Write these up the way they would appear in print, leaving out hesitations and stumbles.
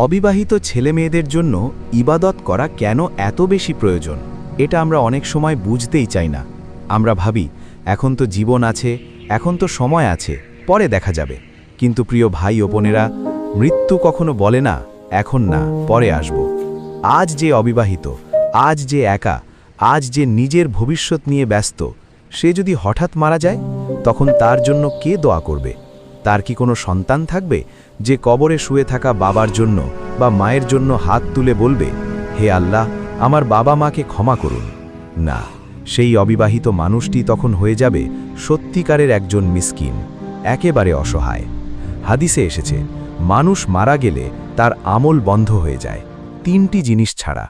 অবিবাহিত ছেলেমেয়েদের জন্য ইবাদত করা কেন এত বেশি প্রয়োজন এটা আমরা অনেক সময় বুঝতেই চাই না। আমরা ভাবি এখন তো জীবন আছে, এখন তো সময় আছে, পরে দেখা যাবে। কিন্তু প্রিয় ভাই ও বোনেরা, মৃত্যু কখনো বলে না এখন না, পরে আসব। আজ যে অবিবাহিত, আজ যে একা, আজ যে নিজের ভবিষ্যৎ নিয়ে ব্যস্ত, সে যদি হঠাৎ মারা যায় তখন তার জন্য কে দোয়া করবে? তার কি কোনো সন্তান থাকবে যে কবরে শুয়ে থাকা বাবার জন্য বা মায়ের জন্য হাত তুলে বলবে, হে আল্লাহ, আমার বাবা মাকে ক্ষমা করুন? না, সেই অবিবাহিত মানুষটি তখন হয়ে যাবে সত্যিকারের একজন মিসকিন, একেবারে অসহায়। হাদিসে এসেছে, মানুষ মারা গেলে তার আমল বন্ধ হয়ে যায় তিনটি জিনিস ছাড়া: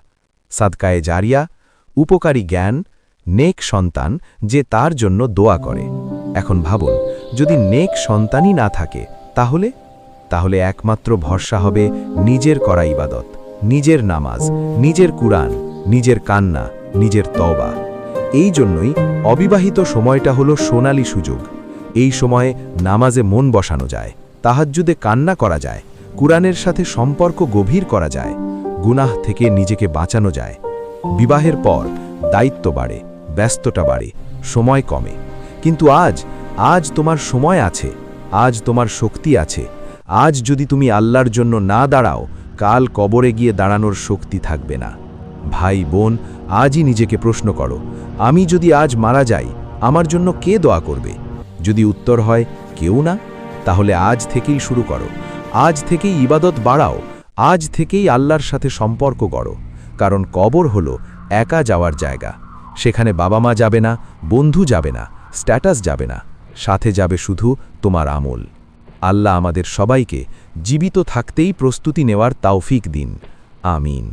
সাদকায়ে জারিয়া, উপকারী জ্ঞান, নেক সন্তান যে তার জন্য দোয়া করে। এখন ভাবুন, যদি নেক সন্তানই না থাকে তাহলে একমাত্র ভরসা হবে নিজের করা ইবাদত, নিজের নামাজ, নিজের কুরআন, নিজের কান্না, নিজের তওবা। এই জন্যই অবিবাহিত সময়টা হলো সোনালী সুযোগ। এই সময়ে নামাজে মন বসানো যায়, তাহাজ্জুদে কান্না করা যায়, কুরআনের সাথে সম্পর্ক গভীর করা যায়, গুনাহ থেকে নিজেকে বাঁচানো যায়। বিবাহের পর দায়িত্ব বাড়ে, ব্যস্ততা বাড়ে, সময় কমে। কিন্তু আজ তোমার সময় আছে, আজ তোমার শক্তি আছে। আজ যদি তুমি আল্লাহর জন্য না দাঁড়াও, কাল কবরে গিয়ে দাঁড়ানোর শক্তি থাকবে না। ভাই বোন, আজই নিজেকে প্রশ্ন করো, আমি যদি আজ মারা যাই, আমার জন্য কে দোয়া করবে? যদি উত্তর হয় কেউ না, তাহলে আজ থেকেই শুরু করো, আজ থেকেই ইবাদত বাড়াও, আজ থেকেই আল্লাহর সাথে সম্পর্ক গড়ো। কারণ কবর হলো একা যাওয়ার জায়গা। সেখানে বাবা মা যাবে না, বন্ধু যাবে না, স্ট্যাটাস যাবে না, সাথে যাবে শুধু তোমার আমল। আল্লাহ আমাদের সবাইকে জীবিত থাকতেই প্রস্তুতি নেওয়ার তাওফিক দিন। আমিন।